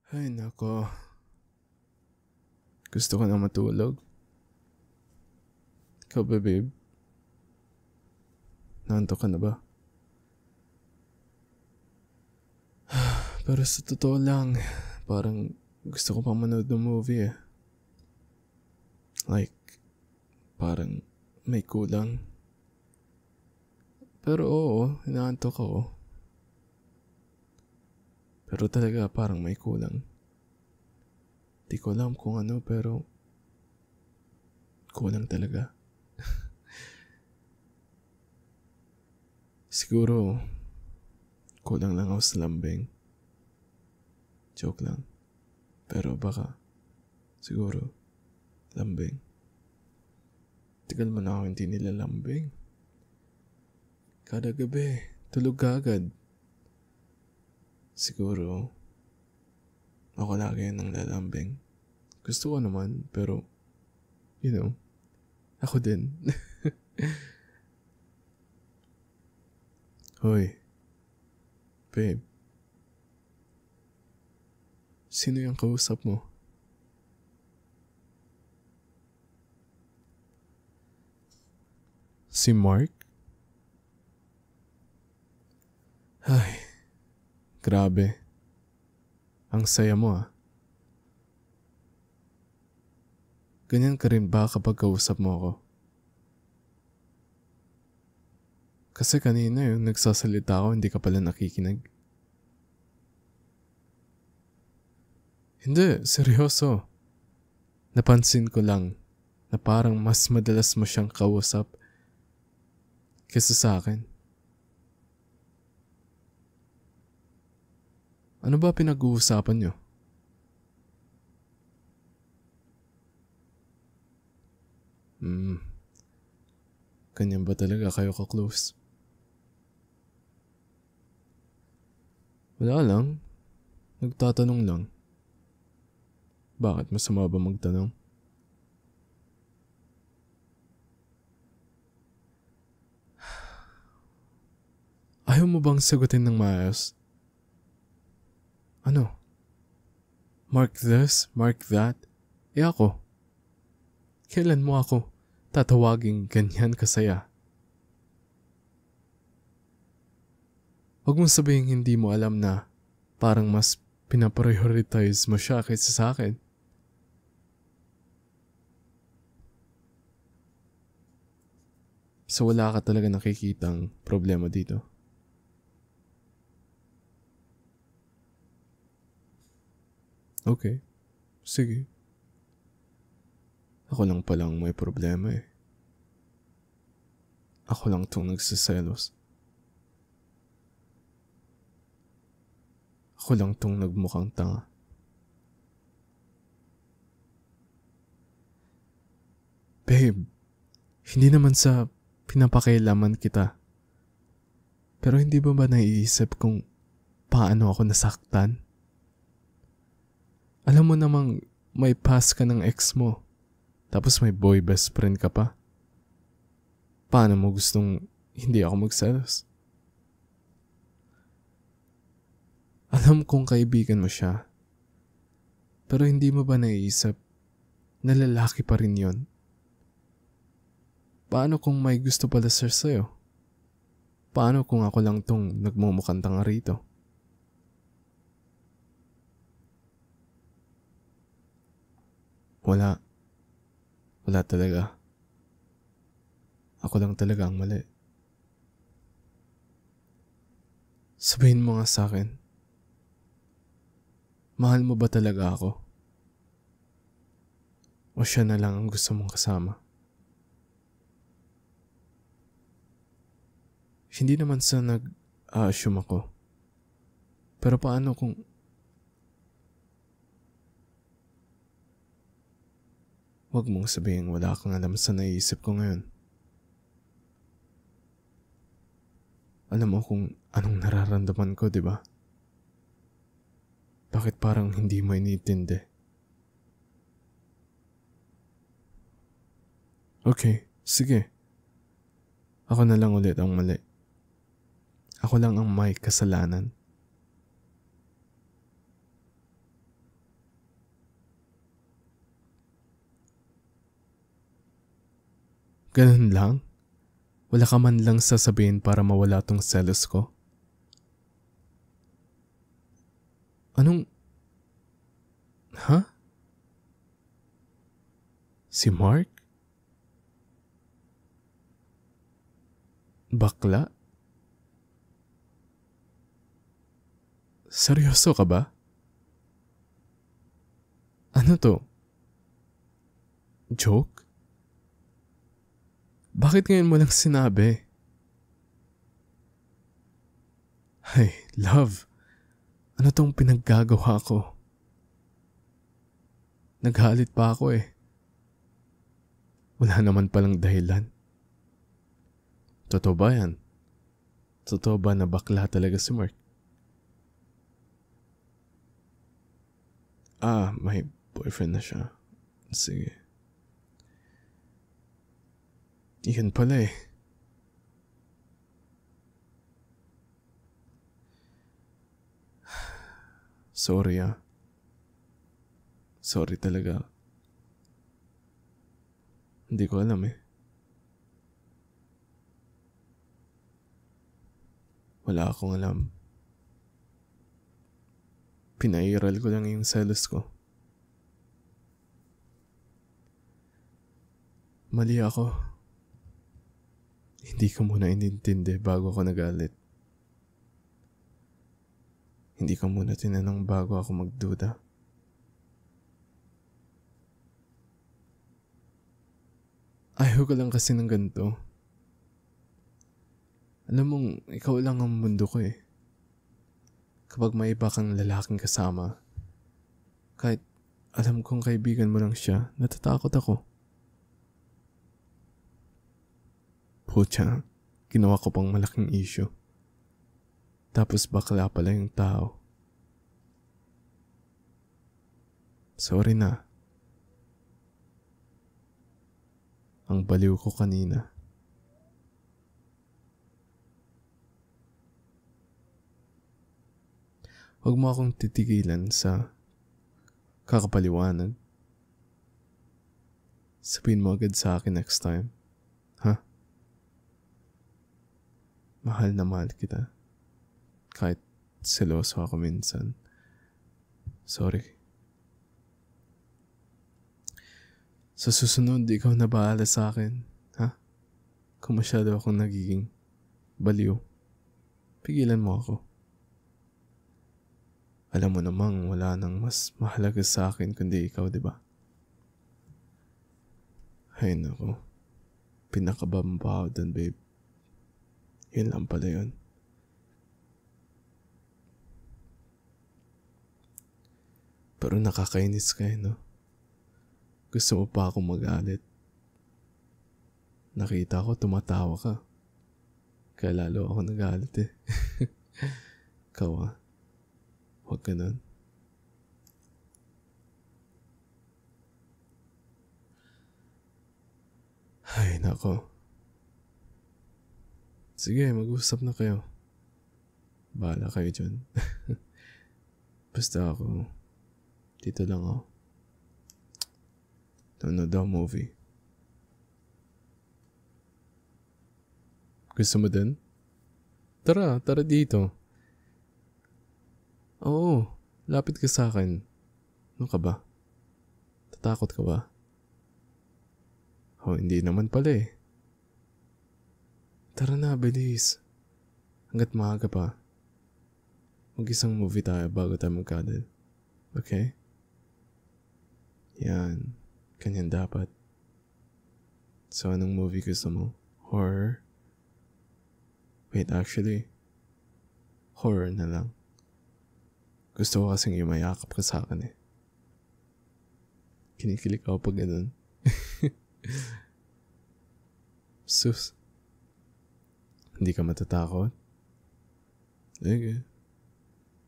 Ay nako, gusto ko na matulog. Ikaw ba babe? Naantok ka na ba? Pero sa totoo lang, parang gusto ko pang manood ng movie eh. Like, parang may kulang. Pero oo, inaantok ako. Pero talaga parang may kulang. Di ko alam kung ano pero kulang talaga. Siguro, kulang lang ako sa lambing. Joke lang. Pero baka, siguro, lambing. Tagal mo na ako hindi nilalambing. Kada gabi, tulog ka agad. Siguro, ako lagi nang lalambing. Gusto ko naman, pero, ako din. Hoy, babe. Sino yung kausap mo? Si Mark? Ay, grabe. Ang saya mo ah. Ganyan ka rin ba kapag kausap mo ako? Kasi kanina yung nagsasalita ako, hindi ka pala nakikinig. Hindi, seryoso. Napansin ko lang na parang mas madalas mo siyang kausap kesa sa akin. Ano ba pinag-uusapan niyo? Ganyan ba talaga kayo ka-close? Wala lang. Nagtatanong lang. Bakit masama ba magtanong? Ayaw mo bang sagutin ng maayos? Ano? Mark this, mark that? Ako? Kailan mo ako tatawaging ganyan kasaya? Huwag mong sabihin hindi mo alam na parang mas pinaprioritize mo siya kaysa sa akin. So wala ka talaga nakikitang problema dito. Okay, sige. Ako lang palang may problema eh. Ako lang tong nagsiselos. Ako lang tong nagmukhang tanga. Babe, hindi naman sa pinapakailaman kita. Pero hindi ba naiisip kung paano ako nasaktan? Alam mo namang may past ka ng ex mo, tapos may boy best friend ka pa. Paano mo gustong hindi ako magselos? Alam kong kaibigan mo siya, pero hindi mo ba naiisip na lalaki pa rin yon? Paano kung may gusto pala siya sa'yo? Paano kung ako lang tong nagmumukhang tanga rito? Wala. Wala talaga. Ako lang talaga ang mali. Sabihin mo nga sa akin, mahal mo ba talaga ako? O siya na lang ang gusto mong kasama? Hindi naman sa nag-assume ako. Pero paano kung... Huwag mong sabihin wala kang alam sa naisip ko ngayon. Alam mo kung anong nararamdaman ko, di ba? Bakit parang hindi mo iniintindi? Okay, sige. Ako na lang ulit ang mali. Ako lang ang may kasalanan. Ganun lang? Wala ka man lang sasabihin para mawala tong selos ko? Anong... Ha? Si Mark? Bakla? Seryoso ka ba? Ano to? Joke? Bakit ngayon mo lang sinabi? Ay, love. Ano tong pinaggagawa ko? Naghalit pa ako eh. Wala naman palang dahilan. Totoo ba yan? Totoo ba na bakla talaga si Mark? May boyfriend na siya. Sige. Yun pala eh. Sorry ah. Sorry talaga. Hindi ko alam eh. Wala akong alam. Pinairal ko lang yung selos ko. Mali ako. Hindi ko muna inintindi bago ako nagalit. Hindi ko muna tinanong bago ako magduda. Ayaw ko lang kasi ng ganito. Alam mong, ikaw lang ang mundo ko eh. Kapag may iba kang lalaking kasama, kahit alam kong kaibigan mo lang siya, natatakot ako. Pucha, ginawa ko pang malaking issue. Tapos bakla pala yung tao. Sorry na. Ang baliw ko kanina. Huwag mo akong titigilan sa kakapaliwanag. Sabihin mo agad sa akin next time. Ha? Mahal na mahal kita. Kahit seloso ako minsan. Sorry. Sa susunod, ikaw na bahala sa akin. Ha? Kung masyado akong nagiging baliw, pigilan mo ako. Alam mo namang wala nang mas mahalaga sa akin kundi ikaw, di ba? Ay nako. Pinakabamba ako dun, babe. Yun lang pala yun. Pero nakakainis ka eh, no? Gusto mo pa akong magalit. Nakita ko tumatawa ka. Kaya lalo ako nagalit eh. Ikaw ah. Huwag ganun. Ay nako. Sige, mag-usap na kayo. Bahala kayo dyan. Basta ako, dito lang ako. Nanonood daw movie. Gusto mo din? Tara dito. Oo, lapit ka sa akin. Ano ka ba? Tatakot ka ba? Oh, hindi naman pala eh. Tara na, bilis. Hanggat maaga pa. Mag-isang movie tayo bago tayo magkadal. Okay? Yan. Ganyan dapat. So, anong movie gusto mo? Horror? Wait, actually, horror na lang. Gusto ko kasing yumayakap ka sa akin eh. Kinikilig ako pag ganun. Sus. Hindi ka matatakot? Sige.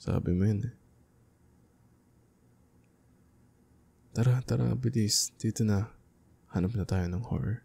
Sabi mo yun eh. Tara, bilis. Dito na. Hanap na tayo ng horror.